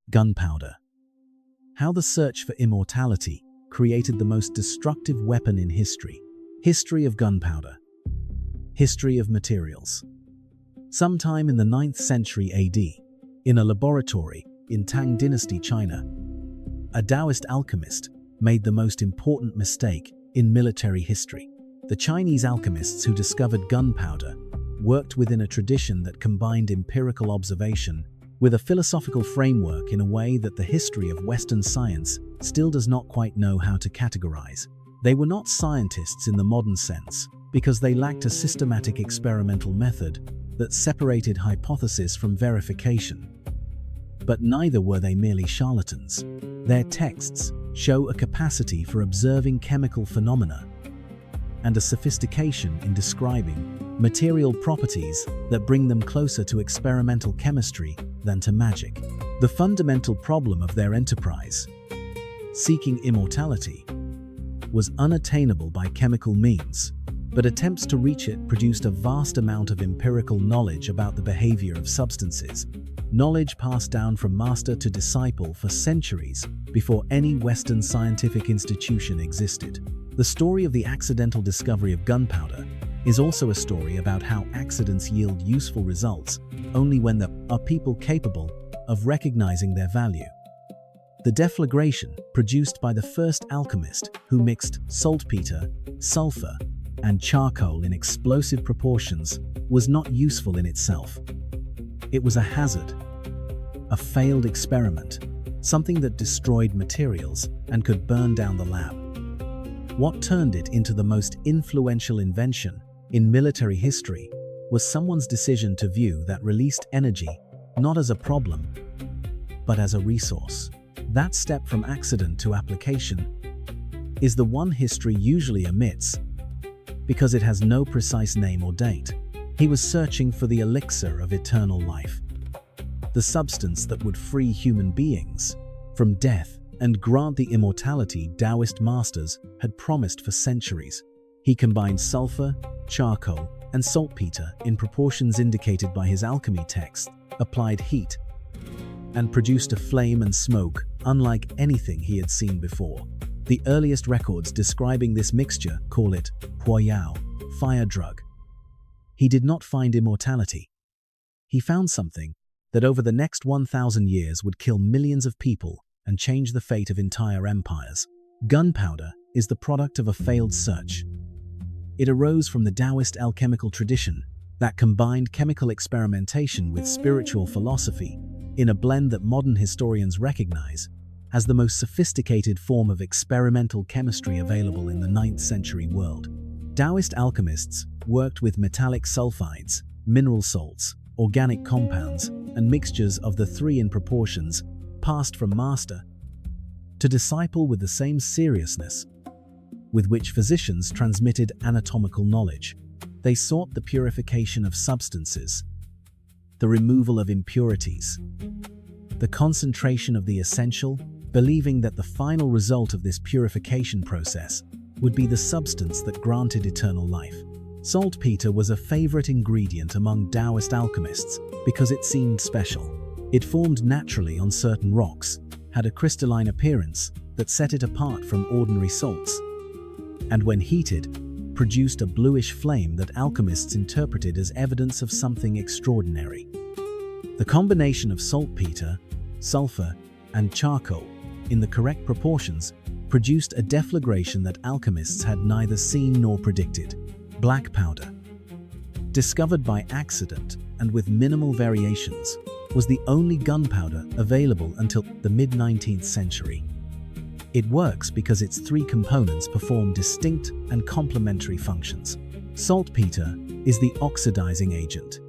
Gunpowder. How the search for immortality created the most destructive weapon in history. History of gunpowder. History of materials. Sometime in the 9th century AD, in a laboratory in Tang Dynasty, China, a Taoist alchemist made the most important mistake in military history. The Chinese alchemists who discovered gunpowder worked within a tradition that combined empirical observation with a philosophical framework in a way that the history of Western science still does not quite know how to categorize. They were not scientists in the modern sense because they lacked a systematic experimental method that separated hypothesis from verification. But neither were they merely charlatans. Their texts show a capacity for observing chemical phenomena and a sophistication in describing material properties that bring them closer to experimental chemistry than to magic. The fundamental problem of their enterprise, seeking immortality, was unattainable by chemical means, but attempts to reach it produced a vast amount of empirical knowledge about the behavior of substances, knowledge passed down from master to disciple for centuries before any Western scientific institution existed. The story of the accidental discovery of gunpowder is also a story about how accidents yield useful results only when there are people capable of recognizing their value. The deflagration produced by the first alchemist who mixed saltpeter, sulfur, and charcoal in explosive proportions was not useful in itself. It was a hazard, a failed experiment, something that destroyed materials and could burn down the lab. What turned it into the most influential invention in military history was someone's decision to view that released energy not as a problem, but as a resource. That step from accident to application is the one history usually omits because it has no precise name or date. He was searching for the elixir of eternal life, the substance that would free human beings from death and grant the immortality Taoist masters had promised for centuries. He combined sulfur, charcoal, and saltpeter in proportions indicated by his alchemy text, applied heat, and produced a flame and smoke unlike anything he had seen before. The earliest records describing this mixture call it huoyao, fire drug. He did not find immortality. He found something that over the next 1,000 years would kill millions of people and change the fate of entire empires. Gunpowder is the product of a failed search. It arose from the Taoist alchemical tradition that combined chemical experimentation with spiritual philosophy in a blend that modern historians recognize as the most sophisticated form of experimental chemistry available in the 9th century world. Taoist alchemists worked with metallic sulfides, mineral salts, organic compounds, and mixtures of the three in proportions passed from master to disciple with the same seriousness with which physicians transmitted anatomical knowledge. They sought the purification of substances, the removal of impurities, the concentration of the essential, believing that the final result of this purification process would be the substance that granted eternal life. Saltpeter was a favorite ingredient among Taoist alchemists because it seemed special. It formed naturally on certain rocks, had a crystalline appearance that set it apart from ordinary salts, and when heated, produced a bluish flame that alchemists interpreted as evidence of something extraordinary. The combination of saltpeter, sulfur, and charcoal in the correct proportions produced a deflagration that alchemists had neither seen nor predicted. Black powder, discovered by accident and with minimal variations, was the only gunpowder available until the mid-19th century. It works because its three components perform distinct and complementary functions. Saltpeter is the oxidizing agent.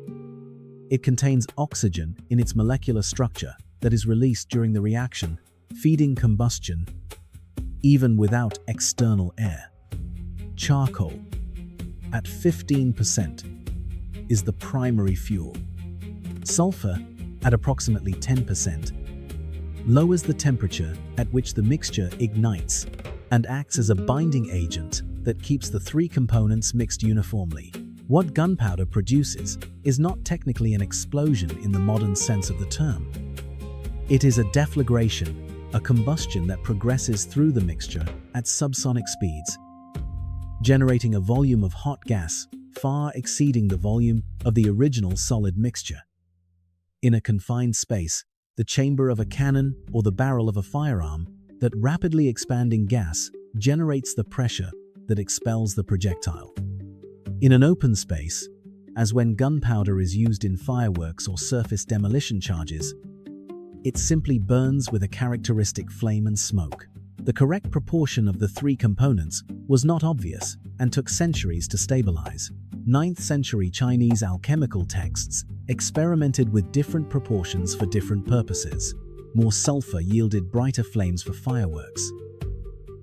It contains oxygen in its molecular structure that is released during the reaction, feeding combustion, even without external air. Charcoal, at 15%, is the primary fuel. Sulfur, at approximately 10%, lowers the temperature at which the mixture ignites and acts as a binding agent that keeps the three components mixed uniformly. What gunpowder produces is not technically an explosion in the modern sense of the term. It is a deflagration, a combustion that progresses through the mixture at subsonic speeds, generating a volume of hot gas far exceeding the volume of the original solid mixture. In a confined space, the chamber of a cannon or the barrel of a firearm, that rapidly expanding gas generates the pressure that expels the projectile. In an open space, as when gunpowder is used in fireworks or surface demolition charges, it simply burns with a characteristic flame and smoke. The correct proportion of the three components was not obvious and took centuries to stabilize. 9th century Chinese alchemical texts experimented with different proportions for different purposes. More sulfur yielded brighter flames for fireworks,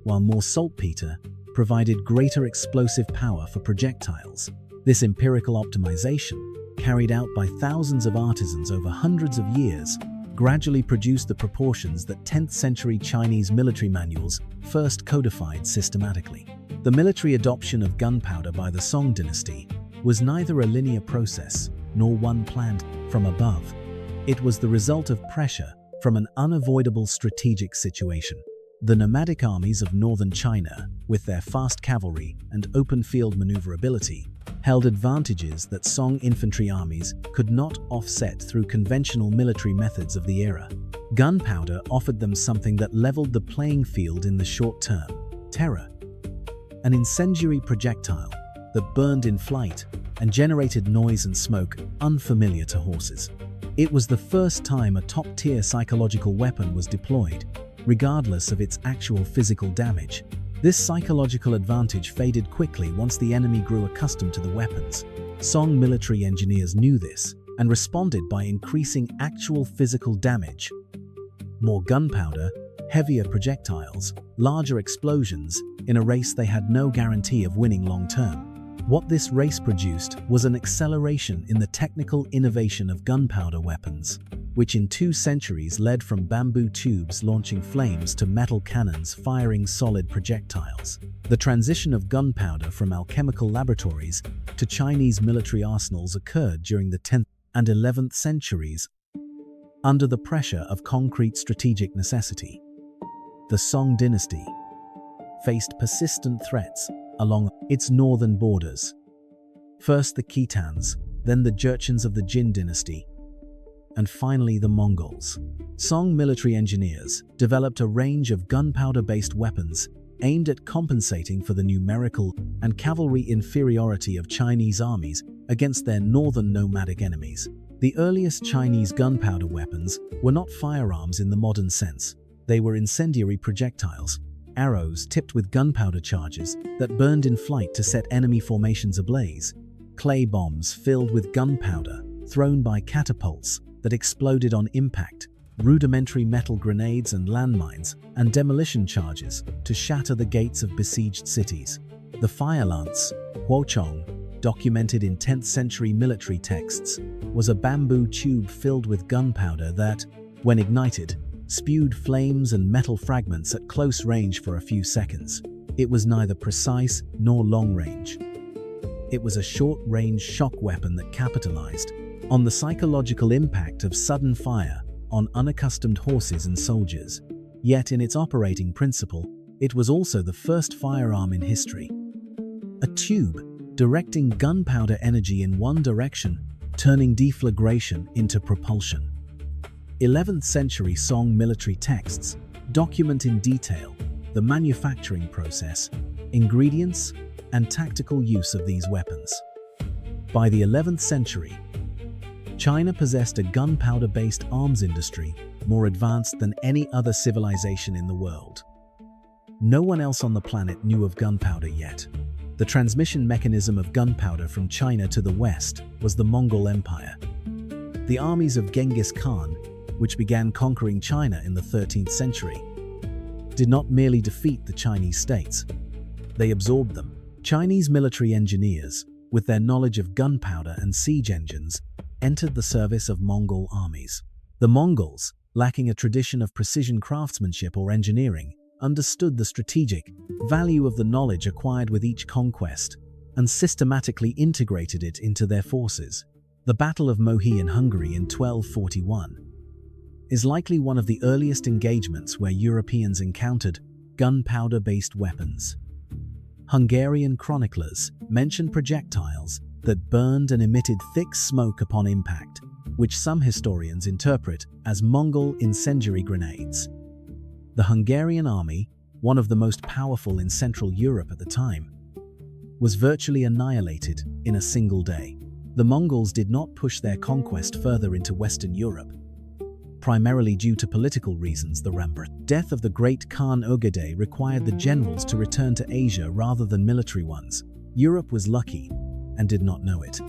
while more saltpeter provided greater explosive power for projectiles. This empirical optimization, carried out by thousands of artisans over hundreds of years, gradually produced the proportions that 10th century Chinese military manuals first codified systematically. The military adoption of gunpowder by the Song dynasty was neither a linear process nor one planned from above. It was the result of pressure from an unavoidable strategic situation. The nomadic armies of northern China, with their fast cavalry and open-field maneuverability, held advantages that Song infantry armies could not offset through conventional military methods of the era. Gunpowder offered them something that leveled the playing field in the short term: terror. An incendiary projectile that burned in flight and generated noise and smoke unfamiliar to horses. It was the first time a top-tier psychological weapon was deployed, regardless of its actual physical damage. This psychological advantage faded quickly once the enemy grew accustomed to the weapons. Song military engineers knew this and responded by increasing actual physical damage. More gunpowder, heavier projectiles, larger explosions, in a race they had no guarantee of winning long-term. What this race produced was an acceleration in the technical innovation of gunpowder weapons, which in 2 centuries led from bamboo tubes launching flames to metal cannons firing solid projectiles. The transition of gunpowder from alchemical laboratories to Chinese military arsenals occurred during the 10th and 11th centuries under the pressure of concrete strategic necessity. The Song dynasty faced persistent threats along its northern borders. First the Khitans, then the Jurchens of the Jin dynasty, and finally the Mongols. Song military engineers developed a range of gunpowder-based weapons aimed at compensating for the numerical and cavalry inferiority of Chinese armies against their northern nomadic enemies. The earliest Chinese gunpowder weapons were not firearms in the modern sense. They were incendiary projectiles, arrows tipped with gunpowder charges that burned in flight to set enemy formations ablaze, clay bombs filled with gunpowder thrown by catapults that exploded on impact, rudimentary metal grenades and landmines, and demolition charges to shatter the gates of besieged cities. The fire lance, huochong, documented in 10th century military texts, was a bamboo tube filled with gunpowder that, when ignited, spewed flames and metal fragments at close range for a few seconds. It was neither precise nor long-range. It was a short-range shock weapon that capitalized on the psychological impact of sudden fire on unaccustomed horses and soldiers. Yet in its operating principle, it was also the first firearm in history. A tube directing gunpowder energy in one direction, turning deflagration into propulsion. 11th century Song military texts document in detail the manufacturing process, ingredients, and tactical use of these weapons. By the 11th century, China possessed a gunpowder-based arms industry more advanced than any other civilization in the world. No one else on the planet knew of gunpowder yet. The transmission mechanism of gunpowder from China to the West was the Mongol Empire. The armies of Genghis Khan, which began conquering China in the 13th century, did not merely defeat the Chinese states, they absorbed them. Chinese military engineers, with their knowledge of gunpowder and siege engines, entered the service of Mongol armies. The Mongols, lacking a tradition of precision craftsmanship or engineering, understood the strategic value of the knowledge acquired with each conquest and systematically integrated it into their forces. The Battle of Mohi in Hungary in 1241 is likely one of the earliest engagements where Europeans encountered gunpowder-based weapons. Hungarian chroniclers mention projectiles that burned and emitted thick smoke upon impact, which some historians interpret as Mongol incendiary grenades. The Hungarian army, one of the most powerful in Central Europe at the time, was virtually annihilated in a single day. The Mongols did not push their conquest further into Western Europe, primarily due to political reasons. The death of the great Khan Ogedei required the generals to return to Asia rather than military ones. Europe was lucky and did not know it.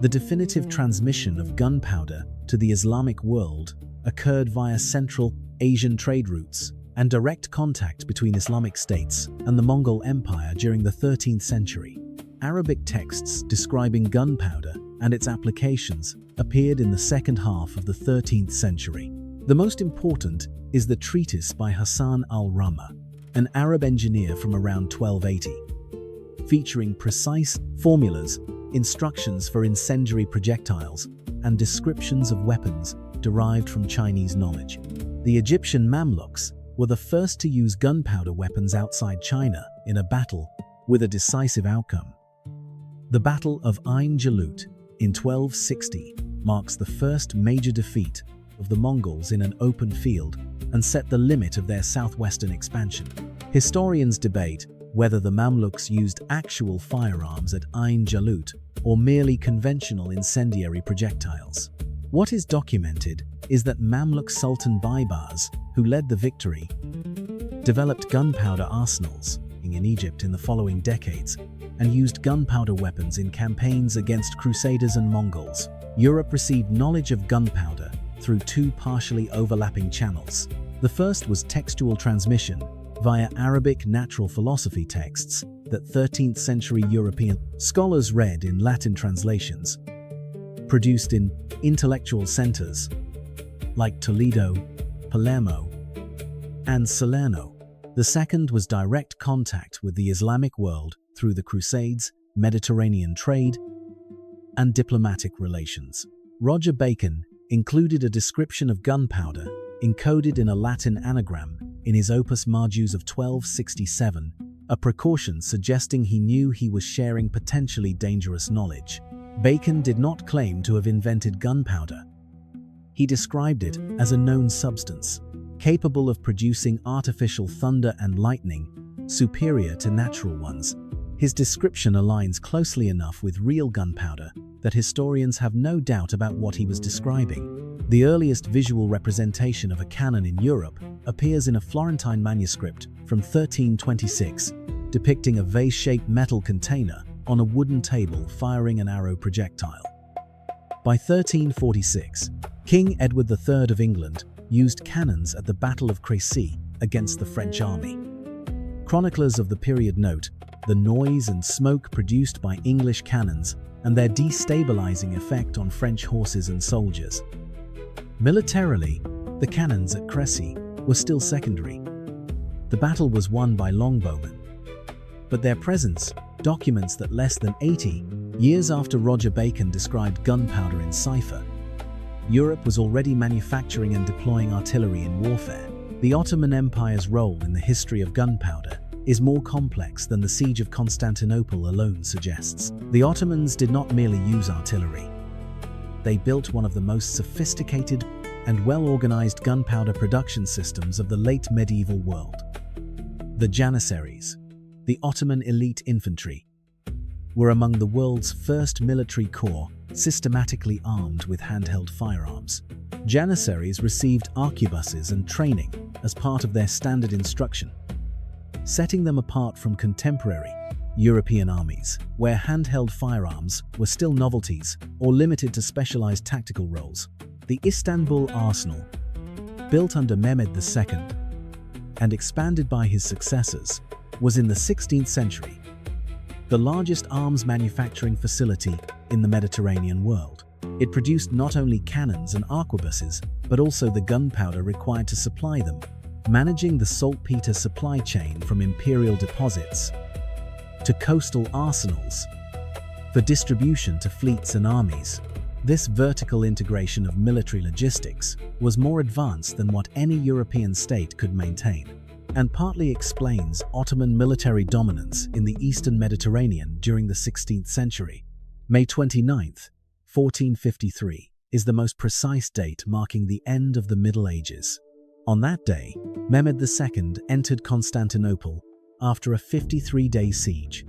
The definitive transmission of gunpowder to the Islamic world occurred via Central Asian trade routes and direct contact between Islamic states and the Mongol Empire during the 13th century. Arabic texts describing gunpowder and its applications appeared in the second half of the 13th century. The most important is the treatise by Hassan al-Ramah, an Arab engineer from around 1280, featuring precise formulas, instructions for incendiary projectiles, and descriptions of weapons derived from Chinese knowledge. The Egyptian Mamluks were the first to use gunpowder weapons outside China in a battle with a decisive outcome. The Battle of Ain Jalut in 1260 marks the first major defeat of the Mongols in an open field and set the limit of their southwestern expansion. Historians debate whether the Mamluks used actual firearms at Ain Jalut or merely conventional incendiary projectiles. What is documented is that Mamluk Sultan Baybars, who led the victory, developed gunpowder arsenals in Egypt in the following decades and used gunpowder weapons in campaigns against Crusaders and Mongols. Europe received knowledge of gunpowder through two partially overlapping channels. The first was textual transmission via Arabic natural philosophy texts that 13th century European scholars read in Latin translations, produced in intellectual centers like Toledo, Palermo, and Salerno. The second was direct contact with the Islamic world through the Crusades, Mediterranean trade, and diplomatic relations. Roger Bacon included a description of gunpowder encoded in a Latin anagram in his Opus Majus of 1267, a precaution suggesting he knew he was sharing potentially dangerous knowledge. Bacon did not claim to have invented gunpowder. He described it as a known substance, capable of producing artificial thunder and lightning, superior to natural ones. His description aligns closely enough with real gunpowder that historians have no doubt about what he was describing. The earliest visual representation of a cannon in Europe appears in a Florentine manuscript from 1326, depicting a vase-shaped metal container on a wooden table firing an arrow projectile. By 1346, King Edward III of England used cannons at the Battle of Crécy against the French army. Chroniclers of the period note the noise and smoke produced by English cannons and their destabilizing effect on French horses and soldiers. Militarily, the cannons at Crécy were still secondary. The battle was won by longbowmen, but their presence documents that less than 80 years after Roger Bacon described gunpowder in cipher, Europe was already manufacturing and deploying artillery in warfare. The Ottoman Empire's role in the history of gunpowder is more complex than the Siege of Constantinople alone suggests. The Ottomans did not merely use artillery. They built one of the most sophisticated and well-organized gunpowder production systems of the late medieval world. The Janissaries, the Ottoman elite infantry, were among the world's first military corps systematically armed with handheld firearms. Janissaries received arquebuses and training as part of their standard instruction, setting them apart from contemporary European armies, where handheld firearms were still novelties or limited to specialized tactical roles. The Istanbul arsenal, built under Mehmed II and expanded by his successors, was in the 16th century the largest arms manufacturing facility in the Mediterranean world. It produced not only cannons and arquebuses, but also the gunpowder required to supply them, managing the saltpeter supply chain from imperial deposits to coastal arsenals for distribution to fleets and armies. This vertical integration of military logistics was more advanced than what any European state could maintain, and partly explains Ottoman military dominance in the Eastern Mediterranean during the 16th century. May 29, 1453, is the most precise date marking the end of the Middle Ages. On that day, Mehmed II entered Constantinople after a 53-day siege.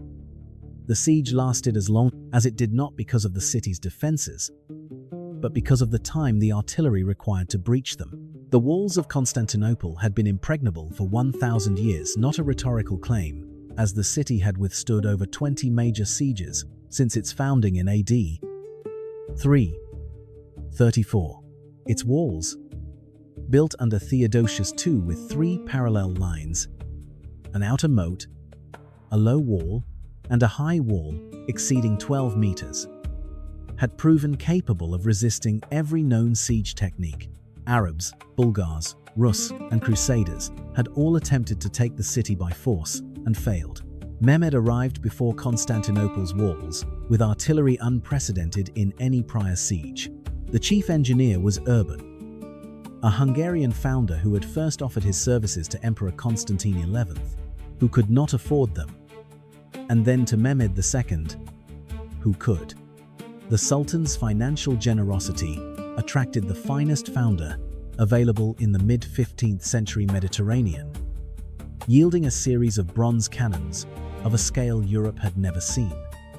The siege lasted as long as it did not because of the city's defenses, but because of the time the artillery required to breach them. The walls of Constantinople had been impregnable for 1,000 years, not a rhetorical claim, as the city had withstood over 20 major sieges since its founding in AD 334. Its walls, built under Theodosius II with 3 parallel lines, an outer moat, a low wall, and a high wall exceeding 12 meters, had proven capable of resisting every known siege technique. Arabs, Bulgars, Rus, and Crusaders had all attempted to take the city by force and failed. Mehmed arrived before Constantinople's walls with artillery unprecedented in any prior siege. The chief engineer was Urban, a Hungarian founder who had first offered his services to Emperor Constantine XI, who could not afford them, and then to Mehmed II, who could. The Sultan's financial generosity attracted the finest founder available in the mid-15th century Mediterranean, yielding a series of bronze cannons of a scale Europe had never seen.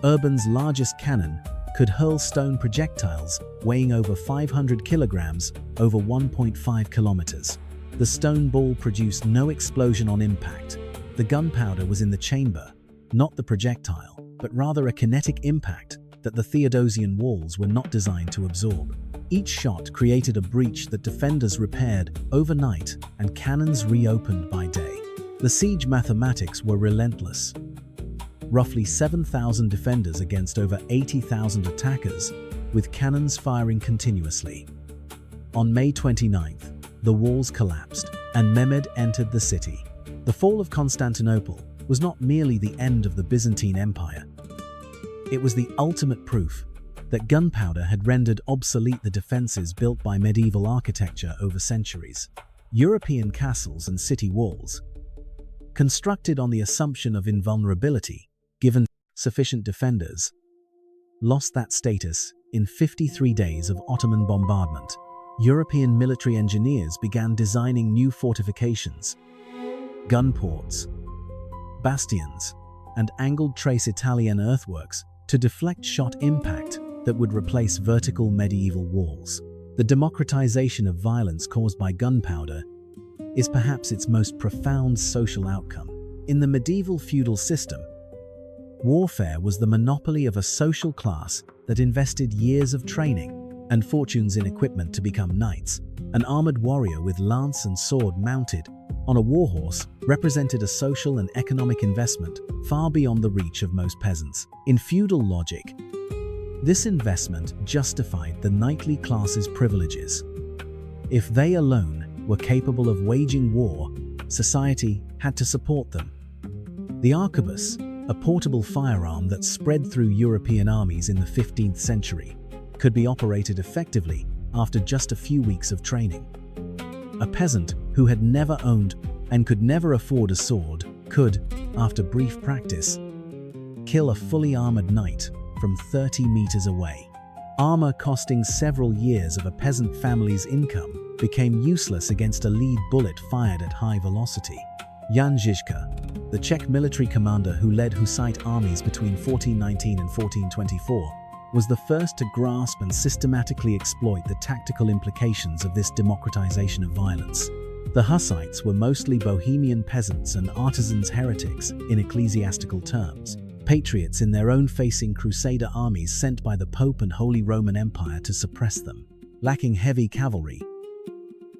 Urban's largest cannon could hurl stone projectiles weighing over 500 kilograms over 1.5 kilometers. The stone ball produced no explosion on impact. The gunpowder was in the chamber, not the projectile, but rather a kinetic impact that the Theodosian walls were not designed to absorb. Each shot created a breach that defenders repaired overnight and cannons reopened by day. The siege mathematics were relentless. Roughly 7,000 defenders against over 80,000 attackers, with cannons firing continuously. On May 29th, the walls collapsed and Mehmed entered the city. The fall of Constantinople was not merely the end of the Byzantine Empire. It was the ultimate proof that gunpowder had rendered obsolete the defenses built by medieval architecture over centuries. European castles and city walls, constructed on the assumption of invulnerability, given sufficient defenders, lost that status in 53 days of Ottoman bombardment. European military engineers began designing new fortifications, gun ports, bastions, and angled trace Italian earthworks to deflect shot impact that would replace vertical medieval walls. The democratization of violence caused by gunpowder is perhaps its most profound social outcome. In the medieval feudal system, warfare was the monopoly of a social class that invested years of training and fortunes in equipment to become knights. An armored warrior with lance and sword mounted on a warhorse represented a social and economic investment far beyond the reach of most peasants. In feudal logic, this investment justified the knightly class's privileges. If they alone were capable of waging war, society had to support them. The arquebus, a portable firearm that spread through European armies in the 15th century, could be operated effectively after just a few weeks of training. A peasant who had never owned and could never afford a sword could, after brief practice, kill a fully armored knight from 30 meters away. Armor costing several years of a peasant family's income became useless against a lead bullet fired at high velocity. Jan Žižka, the Czech military commander who led Hussite armies between 1419 and 1424, was the first to grasp and systematically exploit the tactical implications of this democratization of violence. The Hussites were mostly Bohemian peasants and artisans, heretics in ecclesiastical terms, patriots in their own, facing crusader armies sent by the Pope and Holy Roman Empire to suppress them. Lacking heavy cavalry,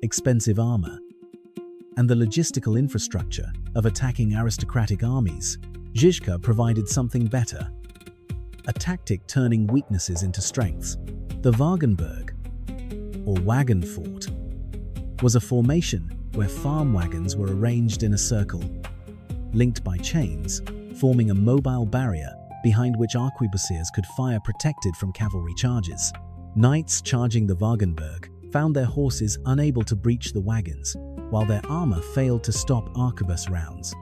expensive armor, and the logistical infrastructure of attacking aristocratic armies, Žižka provided something better: a tactic turning weaknesses into strengths. The Wagenburg, or wagon fort, was a formation where farm wagons were arranged in a circle, linked by chains, forming a mobile barrier behind which arquebuses could fire, protected from cavalry charges. Knights charging the Wagenburg found their horses unable to breach the wagons, while their armor failed to stop arquebus rounds.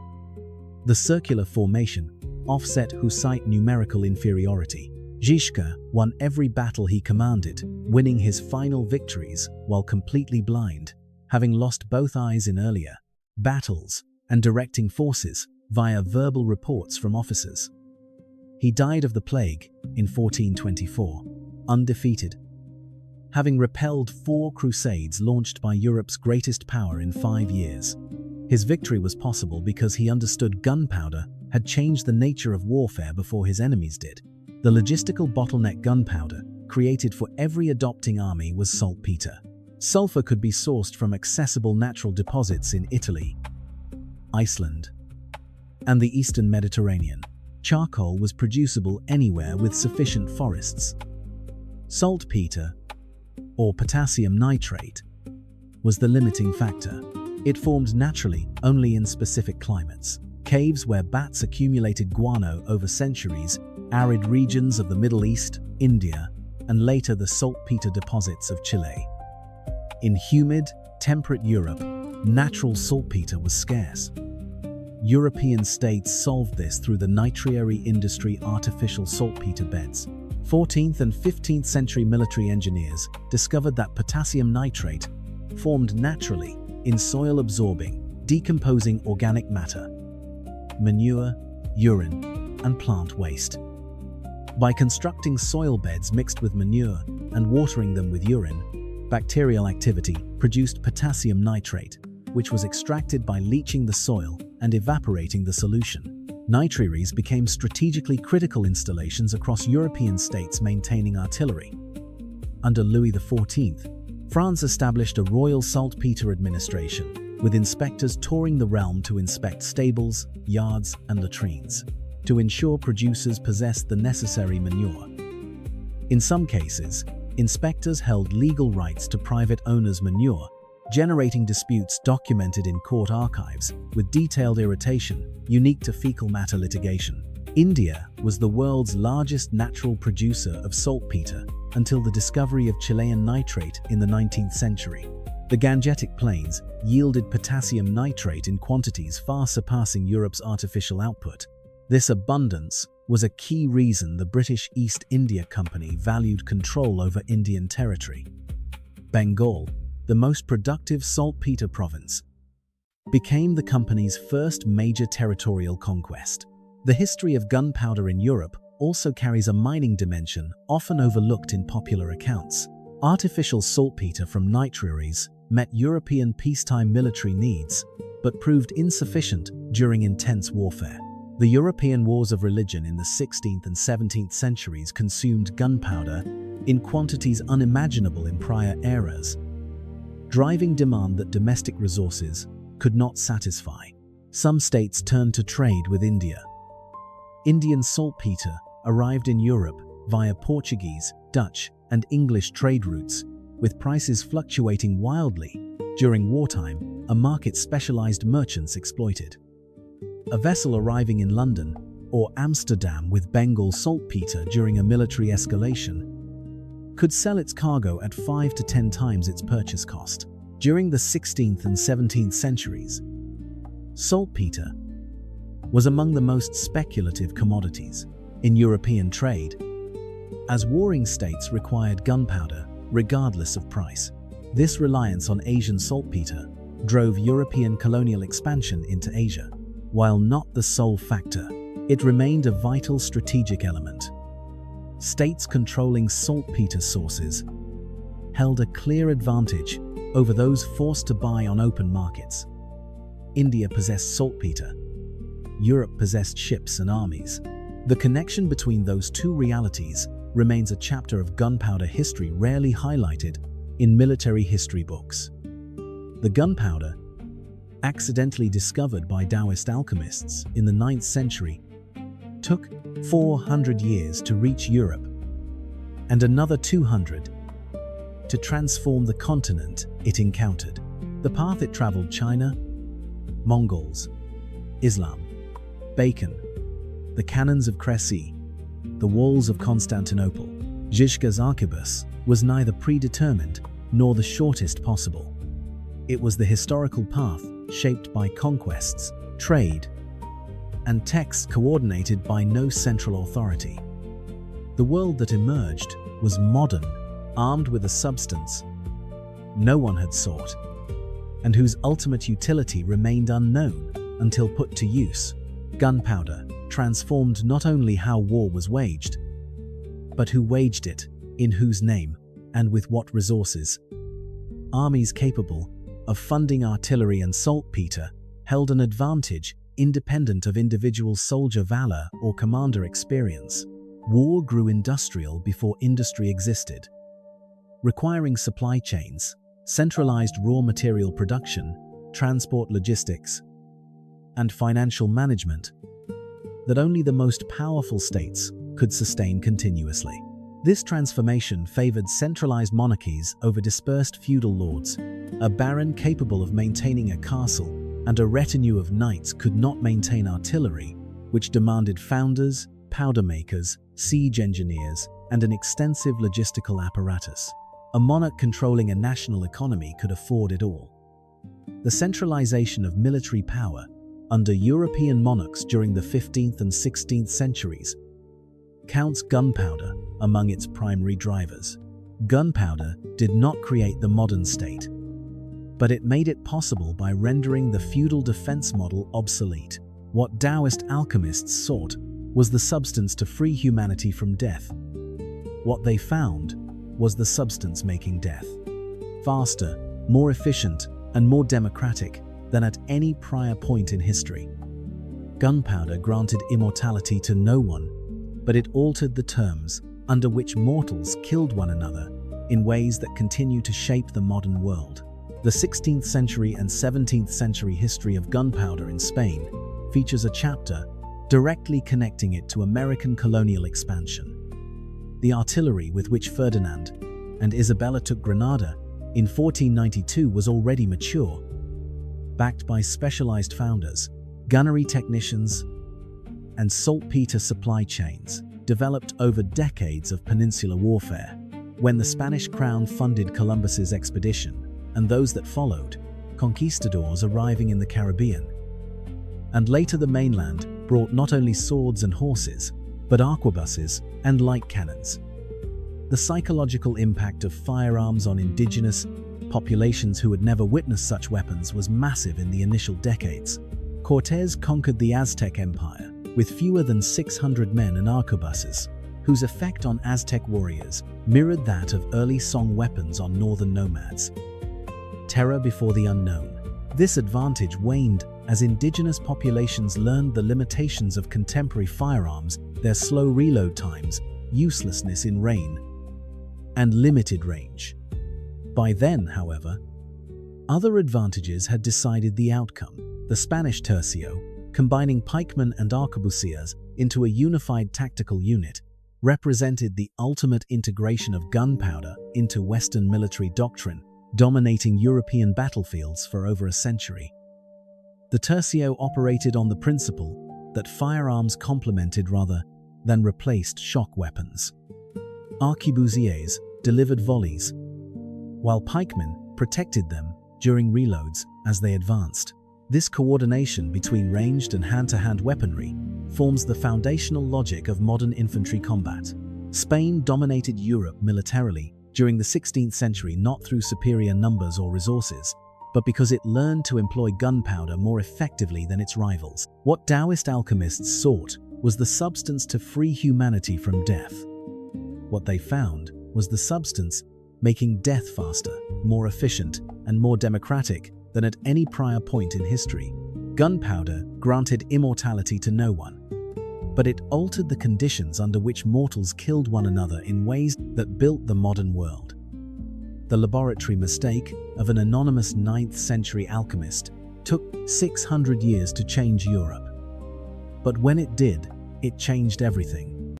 The circular formation offset Hussite numerical inferiority. Zizka won every battle he commanded, winning his final victories while completely blind, having lost both eyes in earlier battles and directing forces via verbal reports from officers. He died of the plague in 1424, undefeated, having repelled 4 crusades launched by Europe's greatest power in 5 years. His victory was possible because he understood gunpowder had changed the nature of warfare before his enemies did. The logistical bottleneck gunpowder created for every adopting army was saltpeter. Sulfur could be sourced from accessible natural deposits in Italy, Iceland, and the Eastern Mediterranean. Charcoal was producible anywhere with sufficient forests. Saltpeter, or potassium nitrate, was the limiting factor. It formed naturally only in specific climates. Caves where bats accumulated guano over centuries, arid regions of the Middle East, India, and later the saltpeter deposits of Chile. In humid, temperate Europe, natural saltpeter was scarce. European states solved this through the nitriary industry artificial saltpeter beds. 14th and 15th century military engineers discovered that potassium nitrate formed naturally in soil-absorbing, decomposing organic matter, manure, urine, and plant waste. By constructing soil beds mixed with manure and watering them with urine, bacterial activity produced potassium nitrate, which was extracted by leaching the soil and evaporating the solution. Nitriaries became strategically critical installations across European states maintaining artillery. Under Louis XIV, France established a royal saltpeter administration, with inspectors touring the realm to inspect stables, yards, and latrines, to ensure producers possessed the necessary manure. In some cases, inspectors held legal rights to private owners' manure, generating disputes documented in court archives with detailed irritation unique to fecal matter litigation. India was the world's largest natural producer of saltpeter until the discovery of Chilean nitrate in the 19th century. The Gangetic Plains yielded potassium nitrate in quantities far surpassing Europe's artificial output. This abundance was a key reason the British East India Company valued control over Indian territory. Bengal, the most productive saltpeter province, became the company's first major territorial conquest. The history of gunpowder in Europe also carries a mining dimension often overlooked in popular accounts. Artificial saltpeter from nitriaries met European peacetime military needs, but proved insufficient during intense warfare. The European wars of religion in the 16th and 17th centuries consumed gunpowder in quantities unimaginable in prior eras, driving demand that domestic resources could not satisfy. Some states turned to trade with India. Indian saltpeter arrived in Europe via Portuguese, Dutch, and English trade routes, with prices fluctuating wildly. During wartime, a market specialized merchants exploited. A vessel arriving in London or Amsterdam with Bengal saltpeter during a military escalation could sell its cargo at 5 to 10 times its purchase cost. During the 16th and 17th centuries, saltpeter was among the most speculative commodities in European trade, as warring states required gunpowder regardless of price. This reliance on Asian saltpeter drove European colonial expansion into Asia. While not the sole factor, it remained a vital strategic element. States controlling saltpeter sources held a clear advantage over those forced to buy on open markets. India possessed saltpeter. Europe possessed ships and armies. The connection between those two realities remains a chapter of gunpowder history rarely highlighted in military history books. The gunpowder, accidentally discovered by Taoist alchemists in the 9th century, took 400 years to reach Europe, and another 200 to transform the continent it encountered. The path it traveled: China, Mongols, Islam, Bacon, the cannons of Crécy, the walls of Constantinople, Zhizka's arquebus was neither predetermined nor the shortest possible. It was the historical path shaped by conquests, trade, and texts coordinated by no central authority. The world that emerged was modern, armed with a substance no one had sought, and whose ultimate utility remained unknown until put to use. Gunpowder transformed not only how war was waged, but who waged it, in whose name, and with what resources. Armies capable of funding artillery and saltpeter held an advantage independent of individual soldier valor or commander experience. War grew industrial before industry existed, requiring supply chains, centralized raw material production, transport logistics, and financial management that only the most powerful states could sustain continuously. This transformation favored centralized monarchies over dispersed feudal lords. A baron capable of maintaining a castle and a retinue of knights could not maintain artillery, which demanded founders, powder makers, siege engineers, and an extensive logistical apparatus. A monarch controlling a national economy could afford it all. The centralization of military power under European monarchs during the 15th and 16th centuries counts gunpowder among its primary drivers. Gunpowder did not create the modern state, but it made it possible by rendering the feudal defense model obsolete. What Taoist alchemists sought was the substance to free humanity from death. What they found was the substance making death faster, more efficient, and more democratic than at any prior point in history. Gunpowder granted immortality to no one, but it altered the terms under which mortals killed one another in ways that continue to shape the modern world. The 16th century and 17th century history of gunpowder in Spain features a chapter directly connecting it to American colonial expansion. The artillery with which Ferdinand and Isabella took Granada in 1492 was already mature, backed by specialized founders, gunnery technicians, and saltpeter supply chains developed over decades of peninsular warfare. When the Spanish crown funded Columbus's expedition and those that followed, conquistadors arriving in the Caribbean, and later the mainland brought not only swords and horses, but arquebuses and light cannons. The psychological impact of firearms on indigenous populations who had never witnessed such weapons was massive in the initial decades. Cortés conquered the Aztec Empire with fewer than 600 men and arquebuses, whose effect on Aztec warriors mirrored that of early song weapons on northern nomads. Terror before the unknown. This advantage waned as indigenous populations learned the limitations of contemporary firearms, their slow reload times, uselessness in rain, and limited range. By then, however, other advantages had decided the outcome. The Spanish tercio, combining pikemen and arquebusiers into a unified tactical unit, represented the ultimate integration of gunpowder into Western military doctrine, dominating European battlefields for over a century. The tercio operated on the principle that firearms complemented rather than replaced shock weapons. Arquebusiers delivered volleys, while pikemen protected them during reloads as they advanced. This coordination between ranged and hand-to-hand weaponry forms the foundational logic of modern infantry combat. Spain dominated Europe militarily during the 16th century not through superior numbers or resources, but because it learned to employ gunpowder more effectively than its rivals. What Taoist alchemists sought was the substance to free humanity from death. What they found was the substance making death faster, more efficient, and more democratic than at any prior point in history. Gunpowder granted immortality to no one, but it altered the conditions under which mortals killed one another in ways that built the modern world. The laboratory mistake of an anonymous 9th century alchemist took 600 years to change Europe. But when it did, it changed everything.